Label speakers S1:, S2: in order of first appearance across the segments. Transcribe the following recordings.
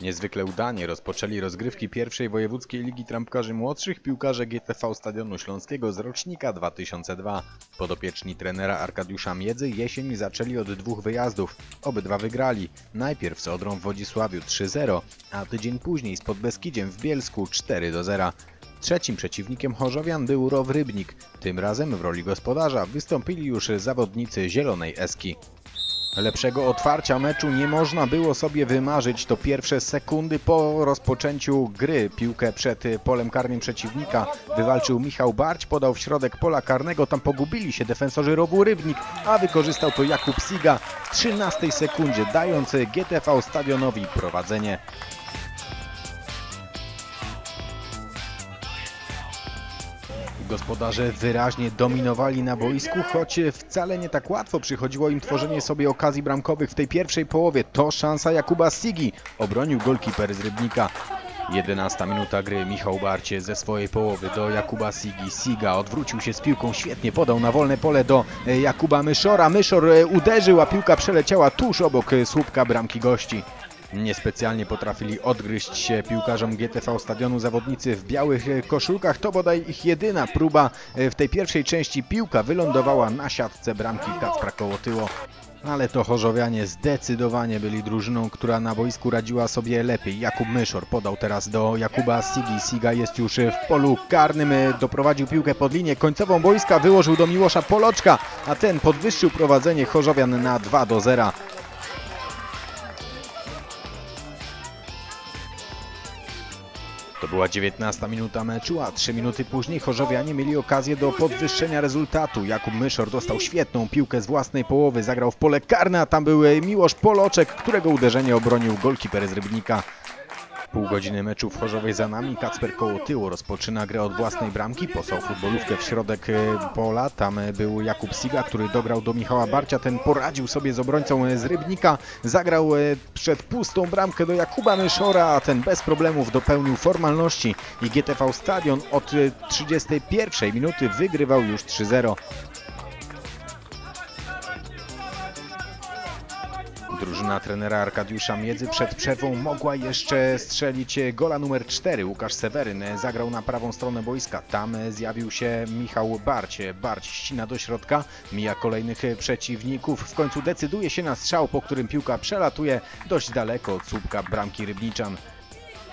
S1: Niezwykle udanie rozpoczęli rozgrywki pierwszej wojewódzkiej ligi trampkarzy młodszych piłkarze GTV Stadionu Śląskiego z rocznika 2002. Podopieczni trenera Arkadiusza Miedzy jesień zaczęli od dwóch wyjazdów. Obydwa wygrali. Najpierw z Odrą w Wodzisławiu 3-0, a tydzień później z Podbeskidziem w Bielsku 4-0. Trzecim przeciwnikiem chorzowian był ROW Rybnik. Tym razem w roli gospodarza wystąpili już zawodnicy Zielonej Eski. Lepszego otwarcia meczu nie można było sobie wymarzyć. To pierwsze sekundy po rozpoczęciu gry. Piłkę przed polem karnym przeciwnika wywalczył Michał Barć, podał w środek pola karnego. Tam pogubili się defensorzy ROW-u Rybnik, a wykorzystał to Jakub Siga w 13 sekundzie, dając GTV Stadionowi prowadzenie. Gospodarze wyraźnie dominowali na boisku, choć wcale nie tak łatwo przychodziło im tworzenie sobie okazji bramkowych w tej pierwszej połowie. To szansa Jakuba Sigi. Obronił golkiper z Rybnika. 11 minuta gry. Michał Barcie ze swojej połowy do Jakuba Sigi. Siga odwrócił się z piłką, świetnie podał na wolne pole do Jakuba Myszora. Myszor uderzył, a piłka przeleciała tuż obok słupka bramki gości. Niespecjalnie potrafili odgryźć się piłkarzom GTV Stadionu zawodnicy w białych koszulkach. To bodaj ich jedyna próba w tej pierwszej części. Piłka wylądowała na siatce bramki Kacpra Kołotyło. Ale to chorzowianie zdecydowanie byli drużyną, która na boisku radziła sobie lepiej. Jakub Myszor podał teraz do Jakuba Sigi. Siga jest już w polu karnym, doprowadził piłkę pod linię końcową boiska, wyłożył do Miłosza Poloczka, a ten podwyższył prowadzenie chorzowian na 2-0. To była 19 minuta meczu, a 3 minuty później chorzowianie mieli okazję do podwyższenia rezultatu. Jakub Myszor dostał świetną piłkę z własnej połowy, zagrał w pole karne, a tam był Miłosz Poloczek, którego uderzenie obronił golkiper z Rybnika. Pół godziny meczu w Chorzowej za nami. Kacper Kołotyło rozpoczyna grę od własnej bramki, posłał futbolówkę w środek pola. Tam był Jakub Siga, który dograł do Michała Barcia. Ten poradził sobie z obrońcą z Rybnika. Zagrał przed pustą bramkę do Jakuba Myszora, a ten bez problemów dopełnił formalności i GTV Stadion od 31 minuty wygrywał już 3-0. Drużyna trenera Arkadiusza Miedzy przed przerwą mogła jeszcze strzelić gola numer 4. Łukasz Seweryn zagrał na prawą stronę boiska. Tam zjawił się Michał Barć. Barć ścina do środka, mija kolejnych przeciwników. W końcu decyduje się na strzał, po którym piłka przelatuje dość daleko od słupka bramki Rybniczan.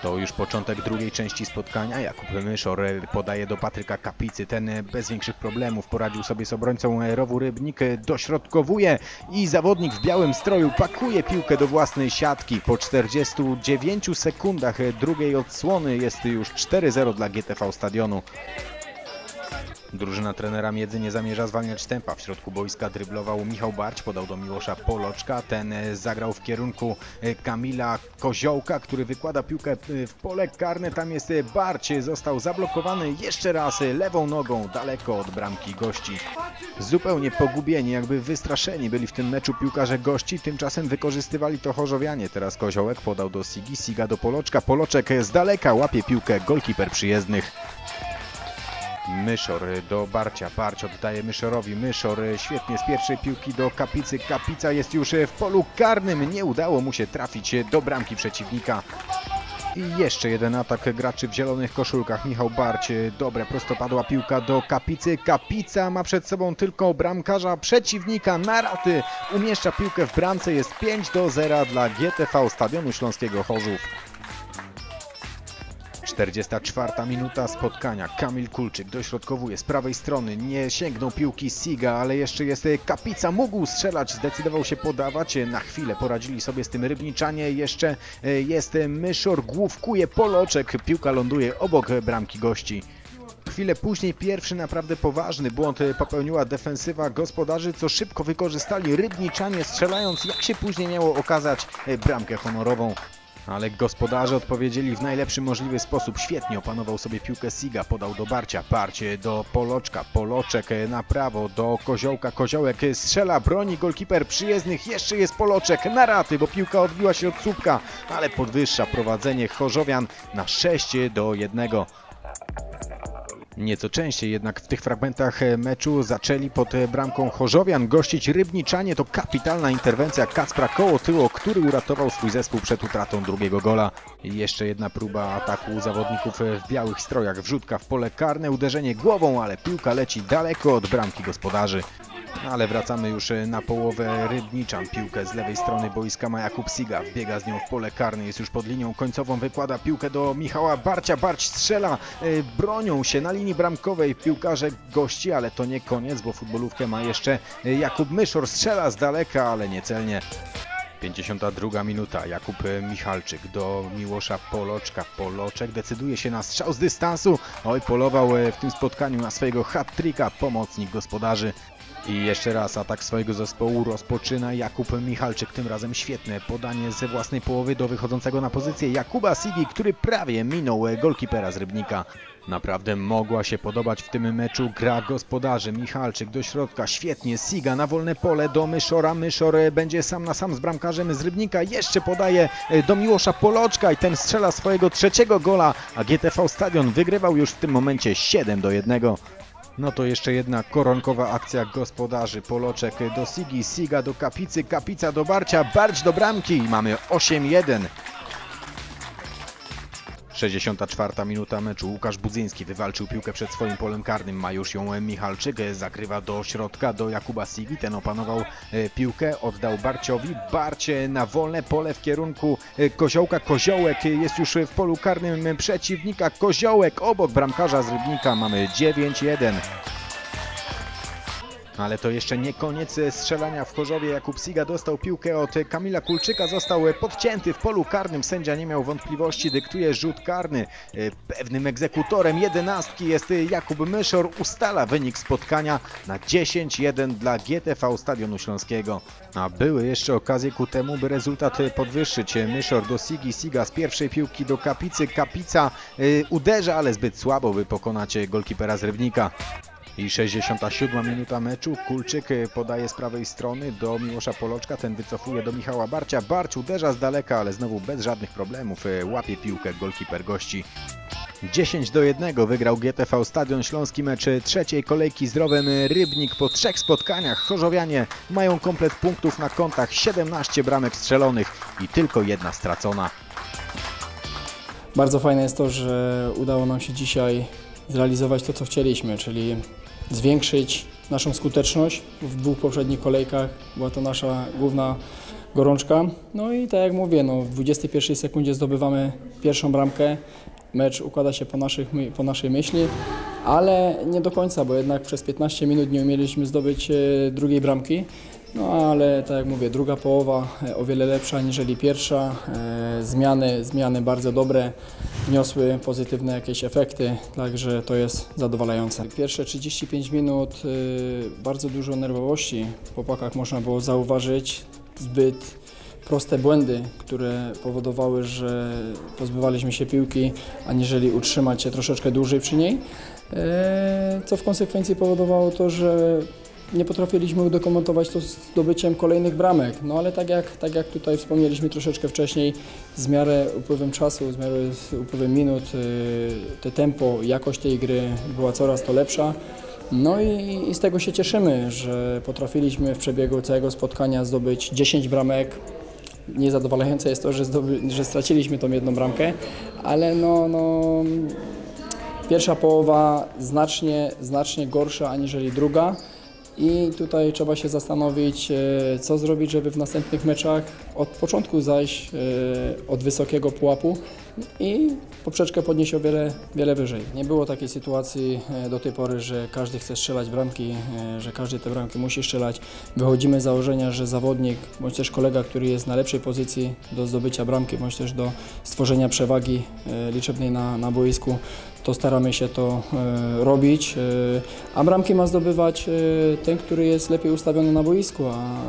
S1: To już początek drugiej części spotkania. Jakub Myszor podaje do Patryka Kapicy. Ten bez większych problemów poradził sobie z obrońcą ROW-u Rybnik. Dośrodkowuje i zawodnik w białym stroju pakuje piłkę do własnej siatki. Po 49 sekundach drugiej odsłony jest już 4-0 dla GTV Stadionu. Drużyna trenera Miedzy nie zamierza zwalniać tempa. W środku boiska dryblował Michał Barć, podał do Miłosza Poloczka. Ten zagrał w kierunku Kamila Koziołka, który wykłada piłkę w pole karne. Tam jest Barć, został zablokowany jeszcze raz lewą nogą daleko od bramki gości. Zupełnie pogubieni, jakby wystraszeni byli w tym meczu piłkarze gości. Tymczasem wykorzystywali to chorzowianie. Teraz Koziołek podał do Sigi, Siga do Poloczka. Poloczek z daleka łapie piłkę golkiper przyjezdnych. Myszor do Barcia. Barć oddaje Myszorowi. Myszor świetnie z pierwszej piłki do Kapicy. Kapica jest już w polu karnym. Nie udało mu się trafić do bramki przeciwnika. I jeszcze jeden atak graczy w zielonych koszulkach. Michał Barć. Dobre, prostopadła piłka do Kapicy. Kapica ma przed sobą tylko bramkarza przeciwnika. Na raty umieszcza piłkę w bramce. Jest 5-0 dla GTV Stadionu Śląskiego Chorzów. 44 minuta spotkania. Kamil Kulczyk dośrodkowuje z prawej strony. Nie sięgnął piłki Siga, ale jeszcze jest Kapica. Mógł strzelać, zdecydował się podawać. Na chwilę poradzili sobie z tym Rybniczanie. Jeszcze jest Myszor, główkuje Poloczek. Piłka ląduje obok bramki gości. Chwilę później pierwszy naprawdę poważny błąd popełniła defensywa gospodarzy, co szybko wykorzystali Rybniczanie, strzelając, jak się później miało okazać, bramkę honorową. Ale gospodarze odpowiedzieli w najlepszy możliwy sposób. Świetnie opanował sobie piłkę Siga, podał do Barcia. Barcie do Poloczka. Poloczek na prawo do Koziołka. Koziołek strzela, broni golkiper przyjezdnych. Jeszcze jest Poloczek na raty, bo piłka odbiła się od słupka, ale podwyższa prowadzenie chorzowian na 6-1. Nieco częściej jednak w tych fragmentach meczu zaczęli pod bramką chorzowian gościć rybniczanie. To kapitalna interwencja Kacpra Kołotyło, który uratował swój zespół przed utratą drugiego gola. I jeszcze jedna próba ataku zawodników w białych strojach. Wrzutka w pole karne, uderzenie głową, ale piłka leci daleko od bramki gospodarzy. Ale wracamy już na połowę rybniczan. Piłkę z lewej strony boiska ma Jakub Siga. Wbiega z nią w pole karne, jest już pod linią końcową. Wykłada piłkę do Michała Barcia. Barć strzela. Bronią się na linii bramkowej piłkarze gości, ale to nie koniec, bo futbolówkę ma jeszcze Jakub Myszor. Strzela z daleka, ale niecelnie. 52 minuta. Jakub Michalczyk do Miłosza Poloczka. Poloczek decyduje się na strzał z dystansu. Oj, polował w tym spotkaniu na swojego hat-tricka pomocnik gospodarzy. I jeszcze raz atak swojego zespołu rozpoczyna Jakub Michalczyk. Tym razem świetne podanie ze własnej połowy do wychodzącego na pozycję Jakuba Sigi, który prawie minął golkipera z Rybnika. Naprawdę mogła się podobać w tym meczu gra gospodarzy. Michalczyk do środka, świetnie, Siga na wolne pole do Myszora. Myszor będzie sam na sam z bramkarzem z Rybnika. Jeszcze podaje do Miłosza Poloczka i ten strzela swojego trzeciego gola, a GTV Stadion wygrywał już w tym momencie 7-1. No to jeszcze jedna koronkowa akcja gospodarzy. Poloczek do Sigi, Siga do Kapicy, Kapica do Barcia, Barć do bramki i mamy 8-1. 64 minuta meczu. Łukasz Budzyński wywalczył piłkę przed swoim polem karnym. Ma już ją Michalczyk. Zakrywa do środka do Jakuba Sigi. Ten opanował piłkę. Oddał Barciowi. Barć na wolne pole w kierunku Koziołka. Koziołek jest już w polu karnym przeciwnika. Koziołek obok bramkarza z Rybnika. Mamy 9-1. Ale to jeszcze nie koniec strzelania w Chorzowie. Jakub Siga dostał piłkę od Kamila Kulczyka. Został podcięty w polu karnym. Sędzia nie miał wątpliwości. Dyktuje rzut karny. Pewnym egzekutorem 11 jest Jakub Myszor. Ustala wynik spotkania na 10-1 dla GTV Stadionu Śląskiego. A były jeszcze okazje ku temu, by rezultat podwyższyć. Myszor do Sigi. Siga z pierwszej piłki do Kapicy. Kapica uderza, ale zbyt słabo, by pokonać golkipera z Rybnika. I 67 minuta meczu. Kulczyk podaje z prawej strony do Miłosza Poloczka. Ten wycofuje do Michała Barcia. Barć uderza z daleka, ale znowu bez żadnych problemów łapie piłkę golkiper gości. 10-1 wygrał GTV Stadion Śląski mecz trzeciej kolejki z Rowem Rybnik. Po 3 spotkaniach chorzowianie mają komplet punktów na kontach. 17 bramek strzelonych i tylko 1 stracona.
S2: Bardzo fajne jest to, że udało nam się dzisiaj zrealizować to, co chcieliśmy, czyli zwiększyć naszą skuteczność. W 2 poprzednich kolejkach była to nasza główna gorączka. No i tak jak mówię, w 21 sekundzie zdobywamy pierwszą bramkę. Mecz układa się po naszej myśli, ale nie do końca, bo jednak przez 15 minut nie umieliśmy zdobyć drugiej bramki. No ale tak jak mówię, druga połowa o wiele lepsza aniżeli pierwsza. Zmiany bardzo dobre, wniosły pozytywne jakieś efekty, także to jest zadowalające. Pierwsze 35 minut bardzo dużo nerwowości w chłopakach można było zauważyć. Zbyt proste błędy, które powodowały, że pozbywaliśmy się piłki, aniżeli utrzymać się troszeczkę dłużej przy niej, co w konsekwencji powodowało to, że nie potrafiliśmy udokumentować to zdobyciem kolejnych bramek, no ale tak jak tutaj wspomnieliśmy troszeczkę wcześniej, z miarę upływem czasu, z miarę upływem minut, to tempo, jakość tej gry była coraz to lepsza. No i z tego się cieszymy, że potrafiliśmy w przebiegu całego spotkania zdobyć 10 bramek. Niezadowalające jest to, że straciliśmy tą jedną bramkę, ale pierwsza połowa znacznie gorsza aniżeli druga. I tutaj trzeba się zastanowić, co zrobić, żeby w następnych meczach od początku zajść od wysokiego pułapu i poprzeczkę podnieść o wiele wyżej. Nie było takiej sytuacji do tej pory, że każdy chce strzelać bramki, że każdy te bramki musi strzelać. Wychodzimy z założenia, że zawodnik bądź też kolega, który jest na lepszej pozycji do zdobycia bramki, bądź też do stworzenia przewagi liczebnej na boisku, to staramy się to robić, a bramki ma zdobywać ten, który jest lepiej ustawiony na boisku, a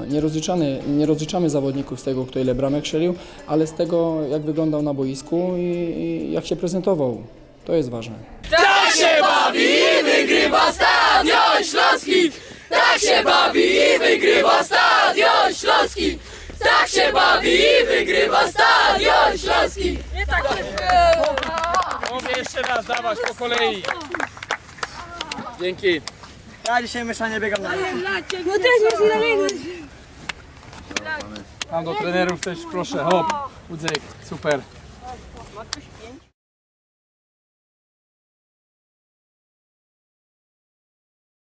S2: nie rozliczamy zawodników z tego, kto ile bramek strzelił, ale z tego, jak wyglądał na boisku i jak się prezentował. To jest ważne.
S3: Tak się bawi i wygrywa Stadion Śląski! Tak się bawi i wygrywa Stadion Śląski! Tak się bawi i wygrywa Stadion Śląski! Nie tak szybko!
S4: Mogę jeszcze raz dawać po kolei.
S2: Dzięki. Ja dzisiaj mieszanie biegam na
S3: No też jest na minus.
S2: Tam do trenerów też proszę, hop, Udzek, super.